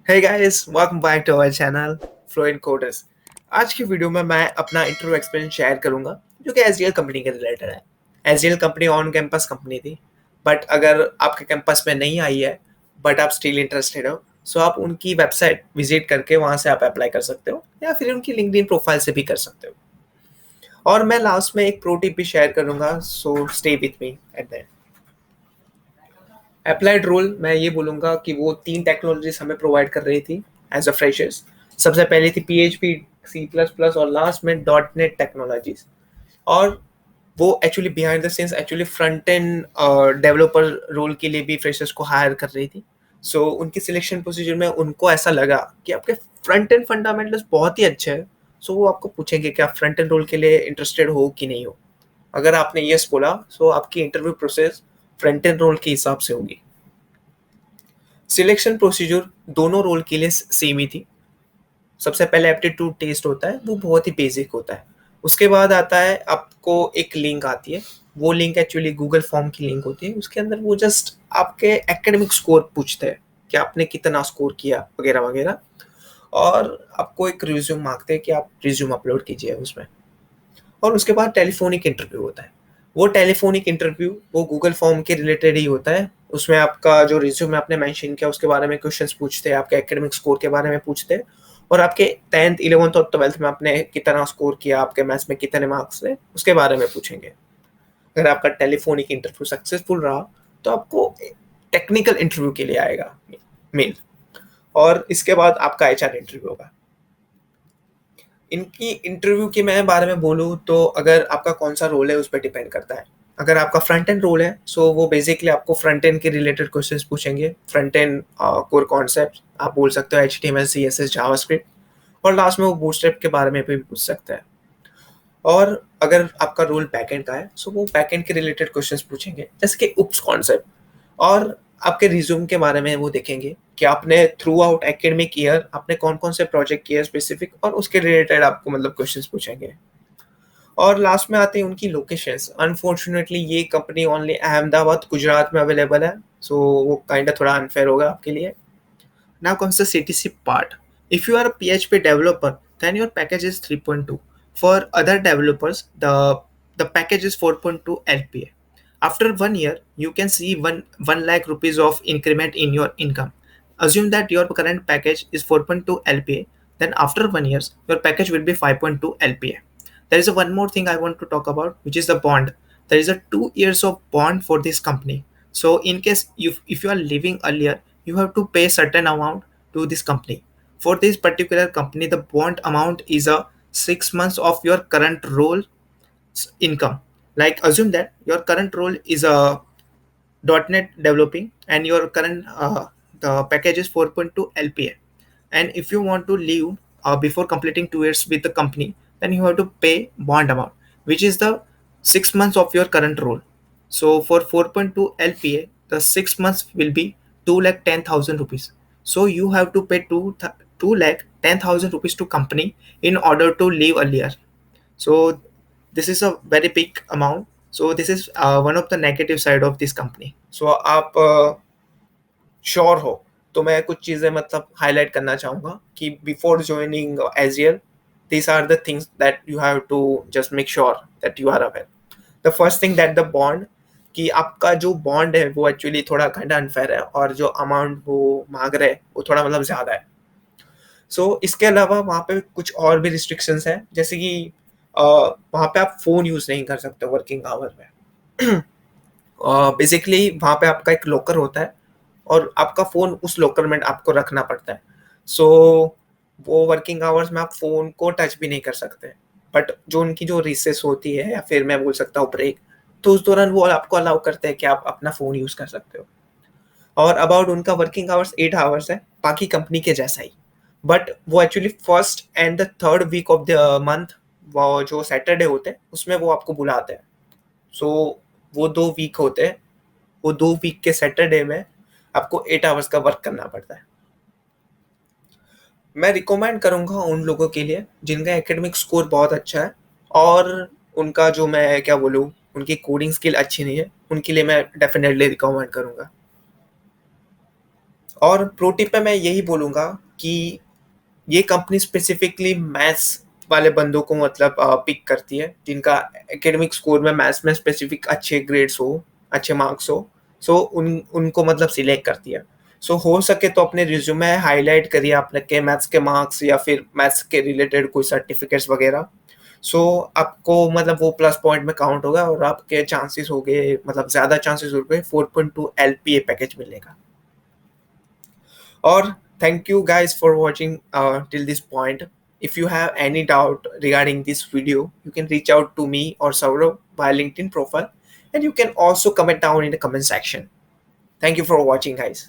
Hey guys, welcome back to our channel Fluent Coders। आज की video में मैं अपना इंटरव्यू एक्सपीरियंस शेयर करूंगा जो कि एसडीएल कंपनी के रिलेटेड है। SDL company on campus company थी, बट अगर आपके कैंपस में नहीं आई है बट आप स्टिल इंटरेस्टेड हो, सो आप उनकी वेबसाइट विजिट करके वहां से आप अप्लाई कर सकते हो या फिर उनकी लिंक्डइन प्रोफाइल से भी कर सकते हो। और मैं लास्ट में एक प्रो टिप भी शेयर करूंगा, so stay with me at the applied role. मैं ये बोलूँगा कि वो 3 टेक्नोलॉजीज़ हमें प्रोवाइड कर रही थी एज़ अ फ्रेशर्स। सबसे पहली थी पीएचपी, सी प्लस प्लस और लास्ट में डॉट नेट टेक्नोलॉजीज़। और वो actually behind the scenes actually front end developer role के लिए भी फ्रेशर्स को हायर कर रही थी। सो उनकी सिलेक्शन प्रोसीजर में उनको ऐसा लगा कि आपके फ्रंट एंड फंडामेंटल्स बहुत ही अच्छे हैं। सो वो आपको पूछेंगे कि आप फ्रंट एंड रोल के लिए इंटरेस्टेड हो कि नहीं हो। अगर आपने यस बोला, सो आपकी interview process front end role के हिसाब से होगी। सिलेक्शन प्रोसीजर दोनों रोल के लिए सेम ही थी। सबसे पहले एप्टीट्यूड टेस्ट होता है, वो बहुत ही बेसिक होता है। उसके बाद आता है आपको एक लिंक आती है। वो लिंक एक्चुअली गूगल फॉर्म की लिंक होती है। उसके अंदर वो जस्ट आपके एकेडमिक स्कोर पूछते हैं कि आपने कितना स्कोर किया वगैरह वगैरह। और आपको एक रिज्यूम मांगते हैं कि आप रिज्यूम अपलोड कीजिए उसमें। और उसके बाद टेलीफोनिक इंटरव्यू होता है। वो टेलीफोनिक इंटरव्यू वो गूगल फॉर्म के रिलेटेड ही होता है। उसमें आपका जो रिज्यूम आपने मेंशन किया उसके बारे में क्वेश्चंस पूछते हैं, आपके एकेडमिक स्कोर के बारे में पूछते हैं और आपके 10th 11th और 12th में आपने कितना स्कोर किया, आपके मैथ्स में कितने मार्क्स थे, उसके बारे में पूछेंगे। अगर आपका टेलीफोनिक इंटरव्यू सक्सेसफुल रहा तो आपको टेक्निकल इंटरव्यू के लिए आएगा मेल। और इसके बाद आपका एचआर इंटरव्यू होगा। इनकी इंटरव्यू के मैं बारे में बोलूँ तो अगर आपका कौन सा रोल है उस पर डिपेंड करता है। अगर आपका फ्रंट एंड रोल है, सो वो बेसिकली आपको फ्रंट एंड के रिलेटेड क्वेश्चंस पूछेंगे। फ्रंट एंड कोर कॉन्सेप्ट आप बोल सकते हो, H T M L C S S JavaScript. और लास्ट में वो बूटस्ट्रैप के बारे में भी पूछ सकता है। और अगर आपका रोल बैकएंड का है, सो वो बैकएंड के रिलेटेड क्वेश्चंस पूछेंगे जैसे कि उप्स कॉन्सेप्ट। और आपके रिज्यूम के बारे में वो देखेंगे कि आपने थ्रू आउट एकेडमिक ईयर आपने कौन कौन से प्रोजेक्ट किए स्पेसिफिक, और उसके रिलेटेड आपको मतलब क्वेश्चंस पूछेंगे। और लास्ट में आते हैं उनकी लोकेशंस। अनफॉर्चुनेटली ये कंपनी ओनली अहमदाबाद गुजरात में अवेलेबल है, सो वो काइंड थोड़ा अनफेयर होगा आपके लिए। Now comes the CTC part. If you are a PHP developer, then your package is 3.2. For other developers, the package is 4.2 LPA. After 1 year, you can see 1 lakh rupees of increment in your income. Assume that your current package is 4.2 LPA, then after 1 year, your package will be 5.2 LPA. There is one more thing I want to talk about, which is the bond. There is a 2 years of bond for this company. So in case if you are leaving earlier, you have to pay certain amount to this company. For this particular company, the bond amount is a 6 months of your current role income. Like assume that your current role is a .NET developing and your current the package is 4.2 LPA. And if you want to leave before completing 2 years with the company, then you have to pay bond amount, which is the 6 months of your current role. So for 4.2 LPA, the 6 months will be 2,10,000 rupees. So you have to pay 2,10,000 rupees to company in order to leave earlier. So this is a very big amount. So this is one of the negative side of this company. So आप sure हो तो मैं कुछ चीज़ें मतलब highlight करना चाहूँगा कि before joining एजियल, these are the things that you have to just make sure that you are aware. The first thing that the bond, कि आपका जो बॉन्ड है वो एक्चुअली थोड़ा kind of अनफेयर है और जो अमाउंट वो मांग रहे हैं वो थोड़ा मतलब ज़्यादा है। इसके अलावा वहाँ पे कुछ और भी रिस्ट्रिक्शंस हैं, जैसे कि वहाँ पे आप फ़ोन यूज़ नहीं कर सकते वर्किंग आवर में। बेसिकली वहाँ पे आपका एक लॉकर होता है और आपका फ़ोन उस लॉकर में आपको रखना पड़ता है। सो वो वर्किंग आवर्स में आप फ़ोन को टच भी नहीं कर सकते। बट जो उनकी जो रिसेस होती है या फिर मैं बोल सकता हूँ ब्रेक, तो उस दौरान वो आपको अलाउ करते हैं कि आप अपना फ़ोन यूज़ कर सकते हो। और अबाउट उनका वर्किंग आवर्स 8 आवर्स है, बाकी कंपनी के जैसा ही। बट वो actually first and the third week of the month, वो जो सैटरडे होते हैं उसमें वो आपको बुलाते हैं। सो वो 2 वीक होते हैं, वो 2 वीक के सैटरडे में आपको 8 आवर्स का वर्क करना पड़ता है। मैं रिकमेंड करूँगा उन लोगों के लिए जिनका एकेडमिक स्कोर बहुत अच्छा है और उनका जो मैं क्या बोलूँ, उनकी कोडिंग स्किल अच्छी नहीं है, उनके लिए मैं डेफिनेटली रिकमेंड करूँगा। और प्रो टिप में मैं यही बोलूँगा कि ये कंपनी स्पेसिफिकली मैथ्स वाले बंदों को मतलब पिक करती है, जिनका एकेडमिक स्कोर में मैथ्स में स्पेसिफिक अच्छे ग्रेड्स हो, अच्छे मार्क्स हो। सो उनको मतलब सिलेक्ट करती है। सो हो सके तो अपने रिज्यूमे हाईलाइट करिए आपने के मैथ्स के मार्क्स या फिर मैथ्स के रिलेटेड कोई सर्टिफिकेट्स वगैरह। सो आपको मतलब वो प्लस पॉइंट में काउंट होगा और आपके चांसेस हो गए, मतलब ज़्यादा चांसेस हो गए 4.2 एलपीए पैकेज मिलेगा। Or thank you guys for watching till this point. If you have any doubt regarding this video, you can reach out to me or Saurav via LinkedIn profile, and you can also comment down in the comment section. Thank you for watching, guys.